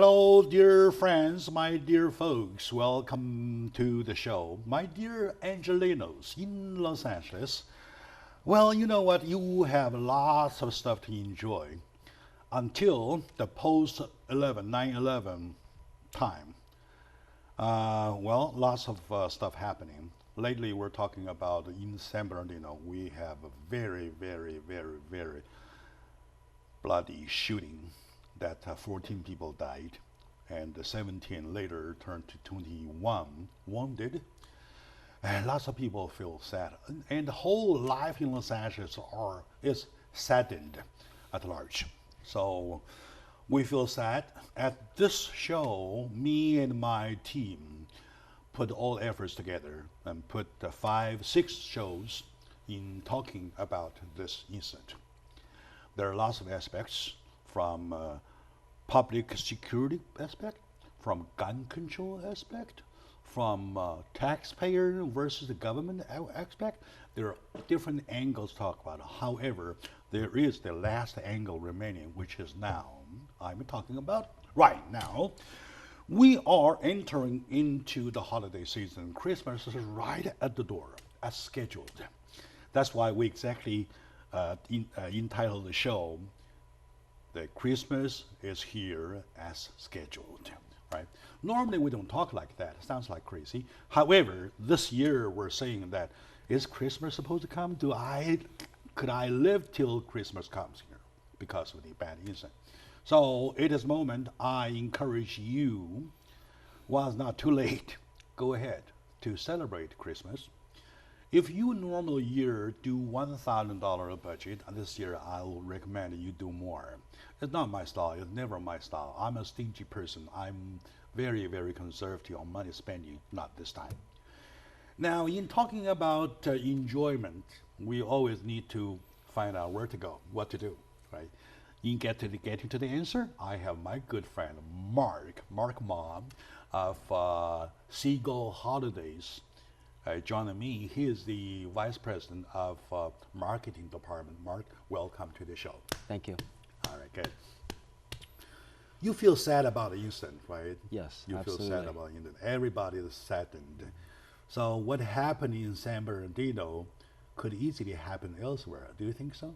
Hello, dear friends, my dear folks. Welcome to the show. My dear Angelinos in Los Angeles. Well, you know what? You have lots of stuff to enjoy until the post 9/11 time. Lots of stuff happening. Lately, we're talking about in San Bernardino, we have a very, very, very, very bloody shooting that 14 people died and 17 later turned to 21 wounded. And lots of people feel sad. And the whole life in Los Angeles is saddened at large. So we feel sad. At this show, me and my team put all efforts together and put 5, 6 shows in talking about this incident. There are lots of aspects from public security aspect, from gun control aspect, from taxpayer versus the government aspect. There are different angles to talk about. However, there is the last angle remaining, which is now. I'm talking about right now. We are entering into the holiday season. Christmas is right at the door, as scheduled. That's why we exactly entitled the show, "The Christmas is here as scheduled," right? Normally we don't talk like that. It sounds like crazy. However, this year we're saying that, is Christmas supposed to come? Could I live till Christmas comes here because of the bad incident? So it is moment I encourage you, while it's not too late, go ahead to celebrate Christmas. If you normal year do $1,000 budget, this year I will recommend you do more. It's not my style. It's never my style. I'm a stingy person. I'm very, very conservative on money spending. Not this time. Now, in talking about enjoyment, we always need to find out where to go, what to do, right? In getting to the answer, I have my good friend Mark Mom of Seagull Holidays joining me. He is the Vice President of Marketing Department. Mark, welcome to the show. Thank you. All right, good. You feel sad about the incident, right? Yes, you absolutely. feel sad about the incident. Everybody is saddened. So what happened in San Bernardino could easily happen elsewhere. Do you think so?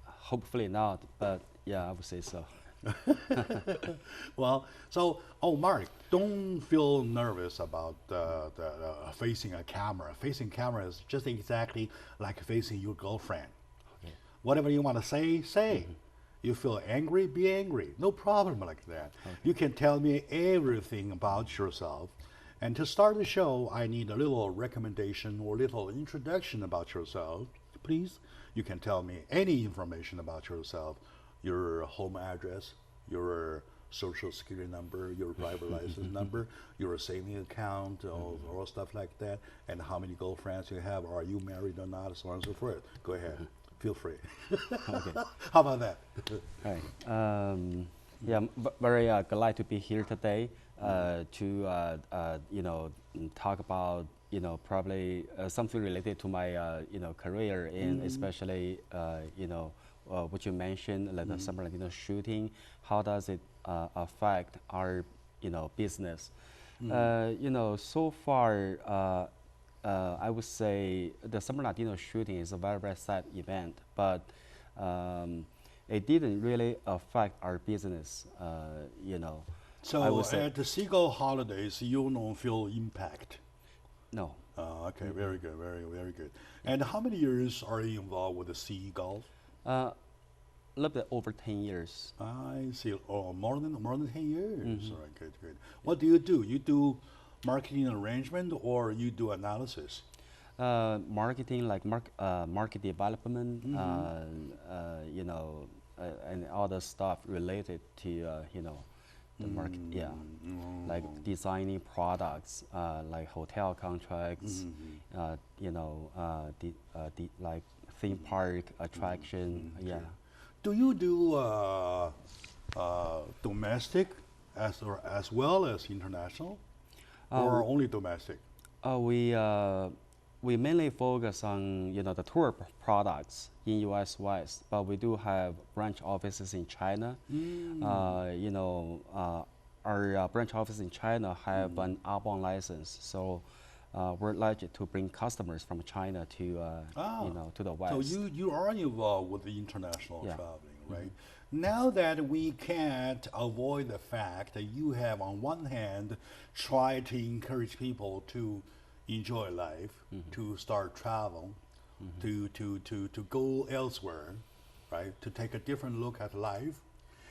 Hopefully not, but yeah, I would say so. Well, Mark, don't feel nervous about facing a camera. Facing camera is just exactly like facing your girlfriend. Okay. Whatever you want to say, say. Mm-hmm. You feel angry, be angry. No problem like that. Okay. You can tell me everything about yourself. And to start the show, I need a little recommendation or little introduction about yourself. Please, you can tell me any information about yourself, your home address, your social security number, your driver license number, your saving account, all stuff like that, and how many girlfriends you have, are you married or not, so on and so forth. Go ahead. Feel free. Okay. How about that? All right. Yeah, I'm very glad to be here today to talk about probably something related to my career and especially what you mentioned, like the San Bernardino shooting. How does it affect our business? So far. I would say the San Bernardino shooting is a very, very sad event, but it didn't really affect our business, So at the Seagull Holidays, you don't feel impact? No. Okay, very good, very, very good. And how many years are you involved with the Seagull? A little bit over 10 years. I see. Oh, more than 10 years. Mm-hmm. All right, good, good. What do? You do marketing arrangement or you do analysis? Marketing, like market development, and other stuff related to the market. Yeah, like designing products, like hotel contracts, like theme park attraction. Yeah. Do you do domestic as well as international? Or only domestic? We we mainly focus on the tour products in U.S. West, but we do have branch offices in China. Our branch office in China have an outbound license, so we're likely to bring customers from China to to the West. So you are involved with the international Yeah. traveling, right? Now that we can't avoid the fact that you have, on one hand, tried to encourage people to enjoy life, to start travel, to go elsewhere, right? To take a different look at life.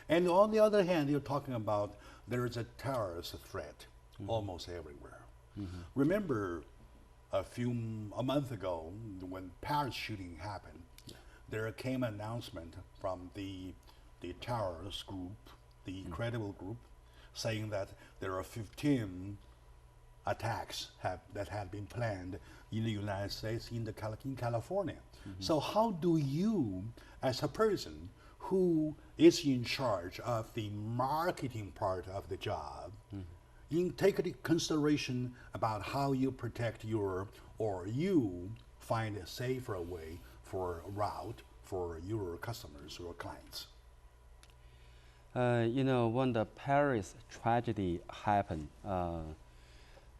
And on the other hand, you're talking about there is a terrorist threat almost everywhere. Remember a month ago when Paris shooting happened, there came an announcement from the terrorist group, the Credible group, saying that there are 15 attacks that had been planned in the United States, in California. So how do you, as a person who is in charge of the marketing part of the job, take into consideration about how you protect you find a safer way for a route for your customers or clients? When the Paris tragedy happened,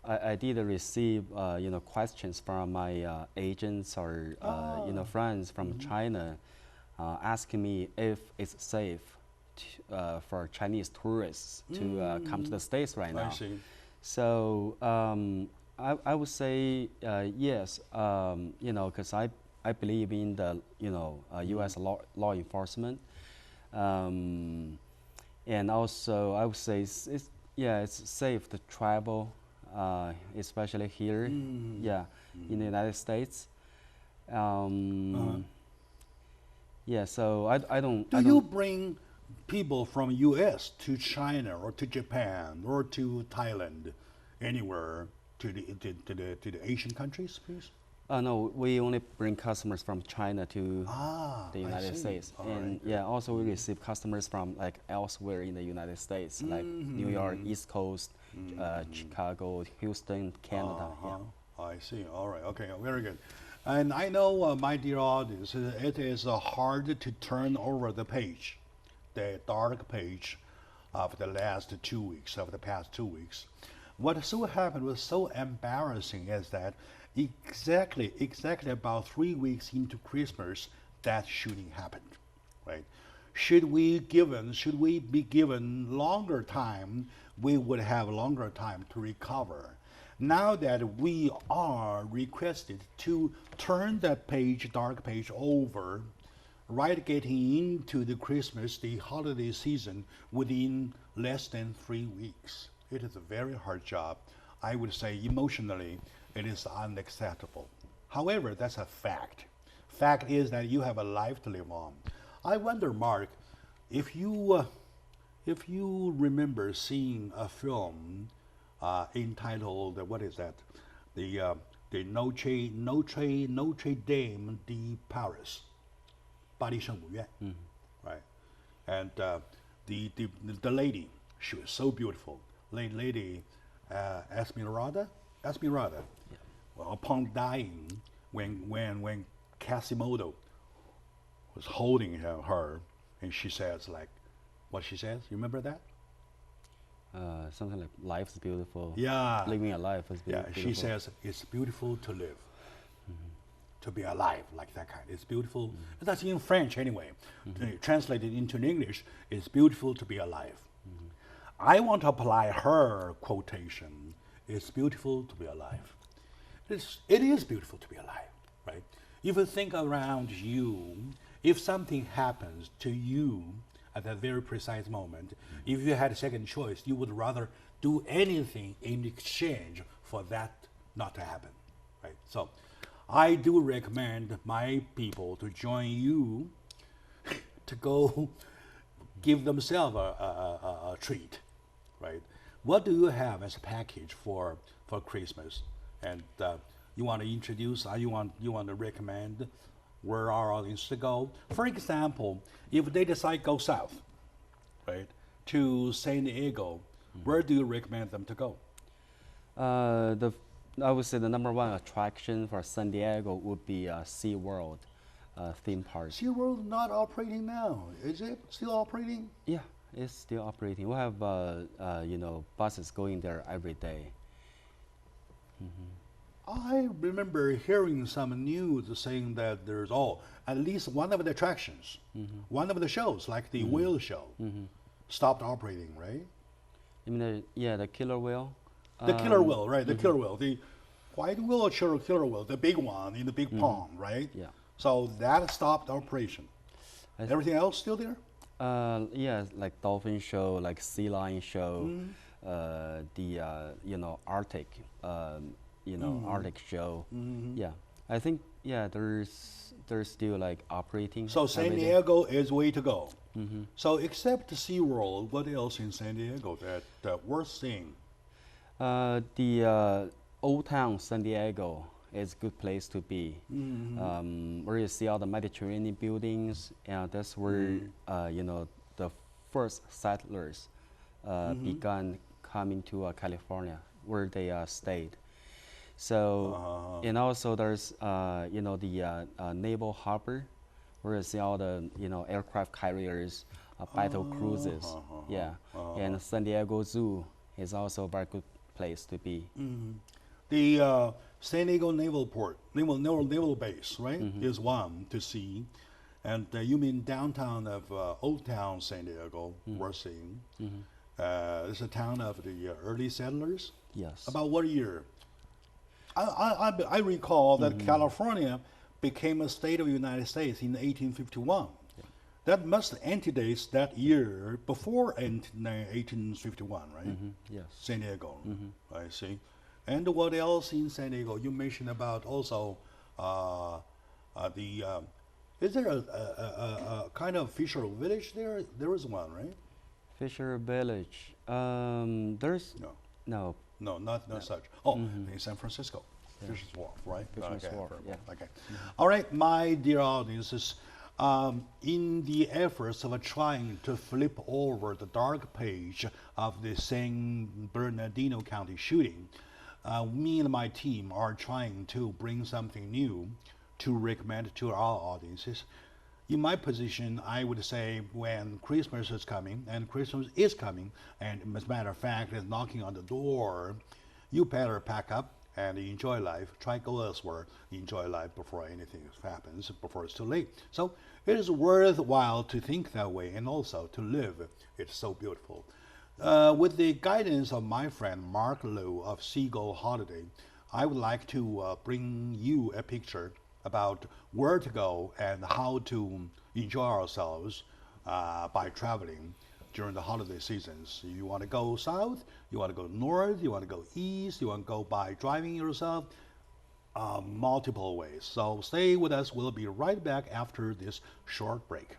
I did receive questions from my agents or friends from China asking me if it's safe for Chinese tourists to come to the States right now. I see. So I would say yes, because I believe in the U.S. law enforcement, and also I would say it's safe to travel, especially here, in the United States. Yeah, so I don't. Do you bring people from U.S. to China or to Japan or to Thailand, anywhere to the Asian countries, please? No, we only bring customers from China to the United States, and also we receive customers from like elsewhere in the United States, like New York, East Coast, Chicago, Houston, Canada. I see. All right. Okay. Very good. And I know, my dear audience, it is hard to turn over the page, the dark page of the past 2 weeks. What so happened was so embarrassing is that exactly about 3 weeks into Christmas, that shooting happened, right? Should we be given longer time, we would have longer time to recover. Now that we are requested to turn that page, dark page, over, right, getting into the Christmas, the holiday season, within less than 3 weeks. It is a very hard job. I would say emotionally, it is unacceptable. However, that's a fact. Fact is that you have a life to live on. I wonder, Mark, if you remember seeing a film entitled, what is that? The Notre Dame de Paris, 巴黎圣母院, right? And the lady, she was so beautiful. Lady Esmeralda. Well, upon dying, when Quasimodo was holding her, and she says, like, what she says, you remember that? Something like life's beautiful. Yeah. Living a life is beautiful. Yeah, she says it's beautiful to live, to be alive, like that kind. It's beautiful. That's in French anyway. Translated into English, it's beautiful to be alive. I want to apply her quotation. It's beautiful to be alive. It is beautiful to be alive, right? If you think around you, if something happens to you at that very precise moment, if you had a second choice, you would rather do anything in exchange for that not to happen, right? So I do recommend my people to join you to go give themselves a treat, right? What do you have as a package for Christmas? And you want to introduce, you want to recommend where our audience to go? For example, if they decide go south, right, to San Diego, where do you recommend them to go? I would say the number one attraction for San Diego would be SeaWorld theme park. SeaWorld not operating now, is it still operating? Yeah, it's still operating. We have buses going there every day. I remember hearing some news saying that there's at least one of the attractions, one of the shows, like the whale show, stopped operating, right? You mean the killer whale? The killer whale, right? The killer whale, the white whale killer whale, the big one in the big pond, right? Yeah. So that stopped operation. Everything else still there? Yeah, like dolphin show, like sea lion show, the Arctic, Arctic show. Yeah, I think there's still like operating. So San Diego is way to go. So except SeaWorld, what else in San Diego that worth seeing? The Old Town San Diego is a good place to be. Where you see all the Mediterranean buildings, and that's where the first settlers began coming to California, where they stayed. So and also there's the naval harbor, where you see all the aircraft carriers, battle cruises. Yeah, and San Diego Zoo is also a very good place to be. The San Diego Naval Base, right, is one to see. And you mean downtown of Old Town San Diego, we're seeing. It's a town of the early settlers. Yes. About what year? I recall that California became a state of the United States in 1851. That must antedates that year before 1851, right? Yes. San Diego, I see. And what else in San Diego? You mentioned about also is there a kind of Fisher Village there? There is one, right? Fisher Village. There's no. No, not such. Oh, in San Francisco. Fisher's Wharf, right? Fisher's Wharf, yeah. Okay. All right, my dear audiences, in the efforts of trying to flip over the dark page of the San Bernardino County shooting, me and my team are trying to bring something new to recommend to our audiences. In my position, I would say when Christmas is coming, and as a matter of fact, it's knocking on the door, you better pack up and enjoy life. Try go elsewhere, enjoy life before anything happens, before it's too late. So it is worthwhile to think that way and also to live. It's so beautiful. With the guidance of my friend Mark Liu of Seagull Holiday, I would like to bring you a picture about where to go and how to enjoy ourselves by traveling during the holiday seasons. You want to go south, you want to go north, you want to go east, you want to go by driving yourself, multiple ways. So stay with us. We'll be right back after this short break.